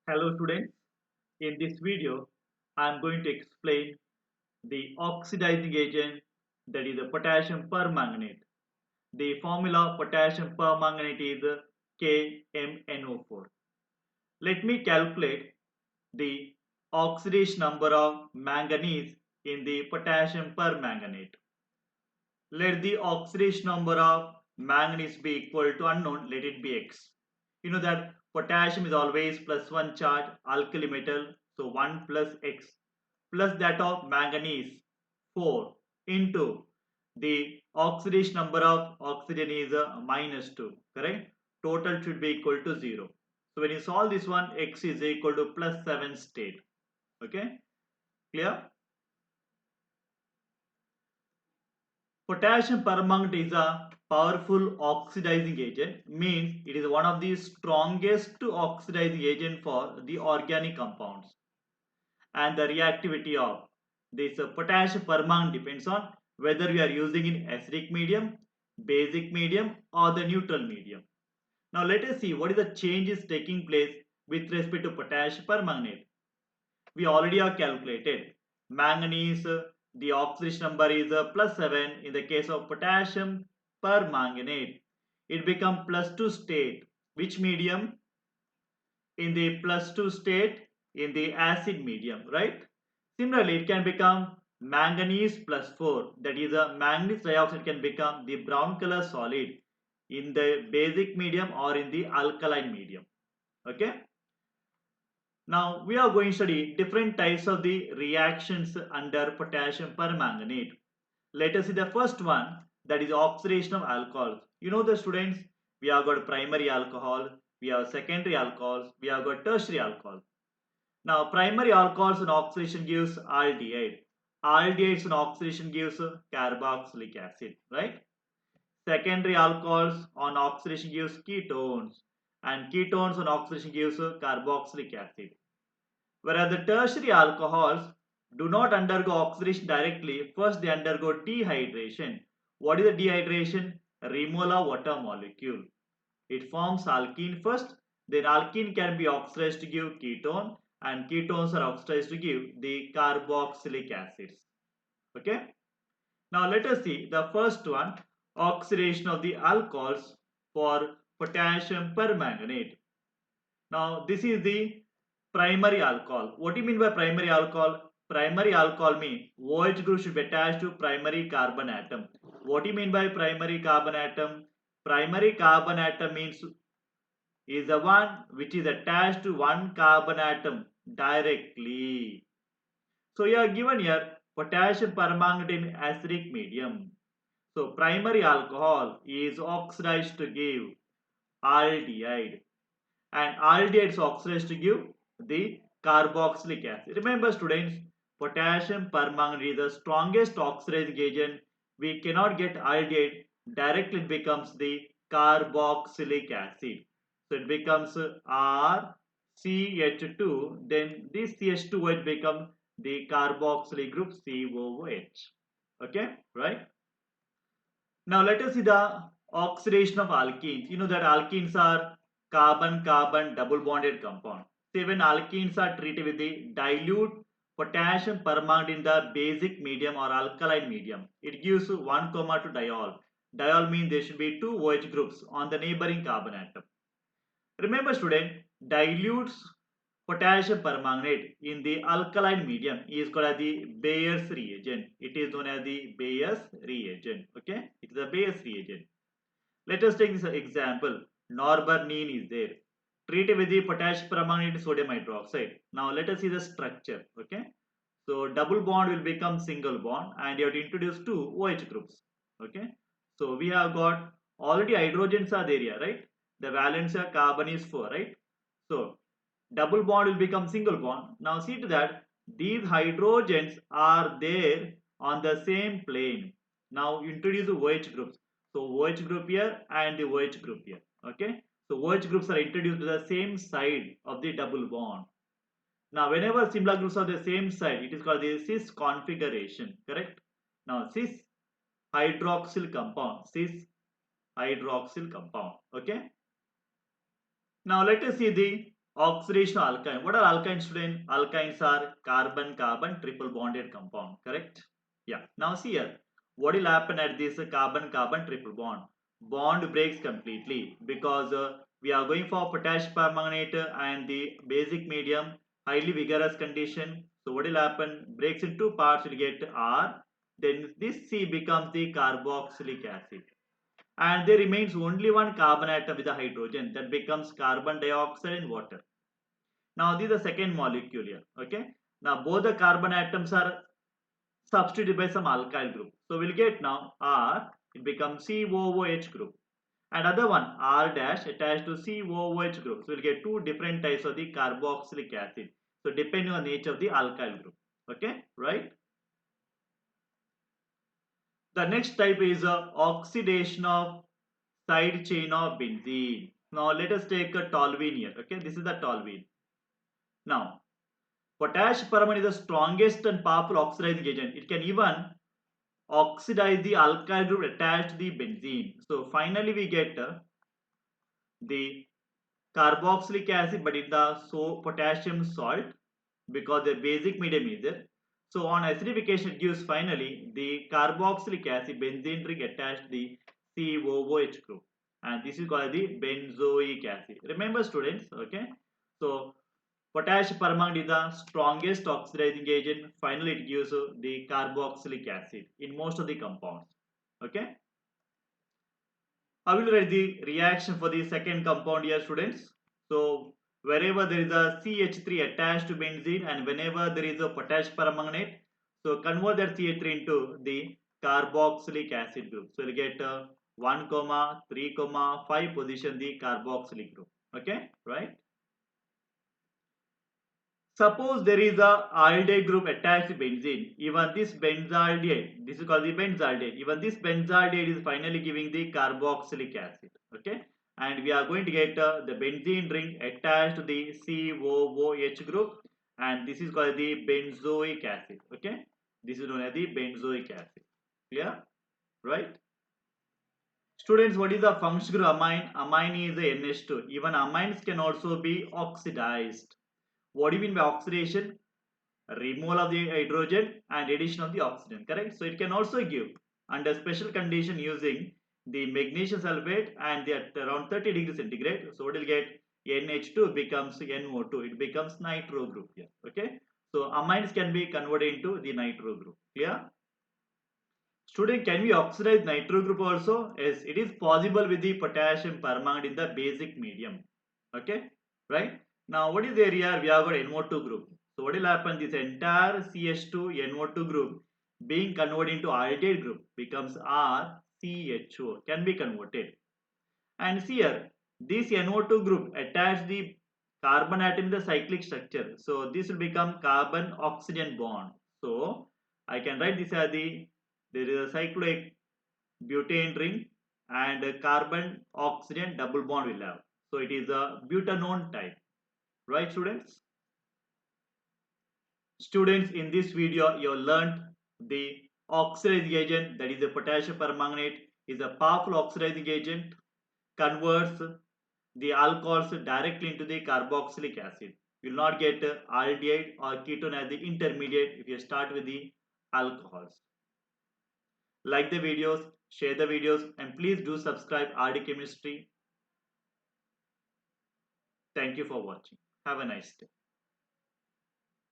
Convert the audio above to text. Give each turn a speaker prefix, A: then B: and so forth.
A: Hello students, in this video I am going to explain the oxidizing agent, that is the potassium permanganate. The formula of potassium permanganate is KMnO4. Let me calculate the oxidation number of manganese in the potassium permanganate. Let the oxidation number of manganese be equal to unknown, let it be X. You know that potassium is always plus 1 charge alkali metal, so 1 plus X plus that of manganese 4 into the oxidation number of oxygen is minus 2, correct? Total should be equal to 0. So when you solve this one, X is equal to plus 7 state. Okay, clear? Potassium permanganate is a powerful oxidizing agent, means it is one of the strongest oxidizing agent for the organic compounds. And the reactivity of this potassium permanganate depends on whether we are using in acidic medium, basic medium or the neutral medium. Now let us see what is the changes taking place with respect to potassium permanganate. We already have calculated manganese, the oxidation number is plus 7. In the case of potassium permanganate, it become plus 2 state. Which medium? In the plus 2 state, in the acid medium, right? Similarly, it can become manganese plus 4, that is a manganese dioxide can become the brown color solid in the basic medium or in the alkaline medium. Okay. Now we are going to study different types of the reactions under potassium permanganate. Let us see the first one, that is oxidation of alcohols. You know the students, we have got primary alcohol, we have secondary alcohols, we have got tertiary alcohol. Now primary alcohols and oxidation gives aldehyde. Aldehydes and oxidation gives carboxylic acid, right? Secondary alcohols on oxidation gives ketones, and ketones on oxidation gives carboxylic acid. Whereas the tertiary alcohols do not undergo oxidation directly, first they undergo dehydration. What is the dehydration? Remove a water molecule. It forms alkene first, then alkene can be oxidized to give ketone, and ketones are oxidized to give the carboxylic acids. Okay. Now let us see the first one, oxidation of the alcohols for potassium permanganate. Now this is the primary alcohol. What do you mean by primary alcohol? Primary alcohol means OH group should be attached to primary carbon atom. What do you mean by primary carbon atom? Primary carbon atom means is the one which is attached to one carbon atom directly. So you are given here potassium permanganate in acidic medium. So primary alcohol is oxidized to give aldehyde, and aldehyde is oxidized to give the carboxylic acid. Remember students, potassium permanganate is the strongest oxidizing agent. We cannot get aldehyde directly, it becomes the carboxylic acid. So it becomes RCH2, then this CH2OH becomes the carboxylic group COOH. Okay, right? Now let us see the oxidation of alkenes. You know that alkenes are carbon-carbon double bonded compound. Say when alkenes are treated with the dilute potassium permanganate in the basic medium or alkaline medium, it gives 1 comma to diol. Diol means there should be two OH groups on the neighboring carbon atom. Remember student, dilutes potassium permanganate in the alkaline medium is called as the Bayer's reagent. It is known as the Bayer's reagent. Okay, it is a Bayer's reagent. Let us take this example. Norbornene is there. Treated with the potassium permanganate sodium hydroxide. Now let us see the structure. Okay, so double bond will become single bond, and you have to introduce two OH groups. Okay, so we have got already hydrogens are there here, right? The valence of carbon is 4, right? So double bond will become single bond. Now see to that these hydrogens are there on the same plane. Now introduce the OH groups. So OH group here and the OH group here. Okay. So OH groups are introduced to the same side of the double bond. Now whenever similar groups are the same side, it is called the cis configuration. Correct. Now cis hydroxyl compound. Cis hydroxyl compound. Okay. Now let us see the Oxidation alkyne. What are alkynes, student? Alkynes are carbon-carbon triple bonded compound, correct? Yeah. Now see here. What will happen at this carbon-carbon triple bond? Bond breaks completely because we are going for potash permanganate and the basic medium, highly vigorous condition. So what will happen? Breaks in two parts, will get R. Then this C becomes the carboxylic acid. And there remains only one carbon atom with a hydrogen that becomes carbon dioxide in water. Now this is the second molecule here. Okay. Now both the carbon atoms are substituted by some alkyl group. So we'll get now R, it becomes COOH group. And other one R dash attached to COOH group. So we'll get two different types of the carboxylic acid. So depending on the nature of the alkyl group. Okay, right? The next type is oxidation of side chain of benzene. Now let us take a toluene here. Okay, this is the toluene. Now potash permanganate is the strongest and powerful oxidizing agent. It can even oxidize the alkyl group attached to the benzene. So finally we get the carboxylic acid but in the potassium salt because the basic medium is there. So on acidification it gives finally the carboxylic acid benzene ring attached to the COOH group and this is called the benzoic acid. Remember students, okay? So potash permanganate is the strongest oxidizing agent. Finally, it gives the carboxylic acid in most of the compounds. Okay. I will write the reaction for the second compound here, students. So wherever there is a CH3 attached to benzene and whenever there is a potash permanganate, so convert that CH3 into the carboxylic acid group. So we'll get 1, 3, 5 position the carboxylic group. Okay, right? Suppose there is a aldehyde group attached to benzene. Even this benzaldehyde, this is called the benzaldehyde. Even this benzaldehyde is finally giving the carboxylic acid. Okay, and we are going to get the benzene ring attached to the COOH group, and this is called the benzoic acid. Okay, this is known as the benzoic acid. Clear? Right? Students, what is the function group amine? Amine is a NH2. Even amines can also be oxidized. What do you mean by oxidation? Removal of the hydrogen and addition of the oxygen, correct? So it can also give under special condition using the magnesium sulfate and at around 30 degrees centigrade. So what will get NH2 becomes NO2, it becomes nitro group here. Okay, so amines can be converted into the nitro group. Clear? Student, can we oxidize nitro group also? Yes, it is possible with the potassium permanganate in the basic medium. Okay, right? Now what is there here? We have got NO2 group. So what will happen? This entire CH2 NO2 group being converted into aldehyde group becomes RCHO, can be converted. And see here, this NO2 group attach the carbon atom in the cyclic structure. So this will become carbon oxygen bond. So I can write this as there is a cyclic butane ring and a carbon oxygen double bond will have. So it is a butanone type. Right students? Students, in this video you learned the oxidizing agent, that is the potassium permanganate is a powerful oxidizing agent, converts the alcohols directly into the carboxylic acid. You will not get aldehyde or ketone as the intermediate if you start with the alcohols. Like the videos, share the videos, and please do subscribe RD Chemistry. Thank you for watching. Have a nice day.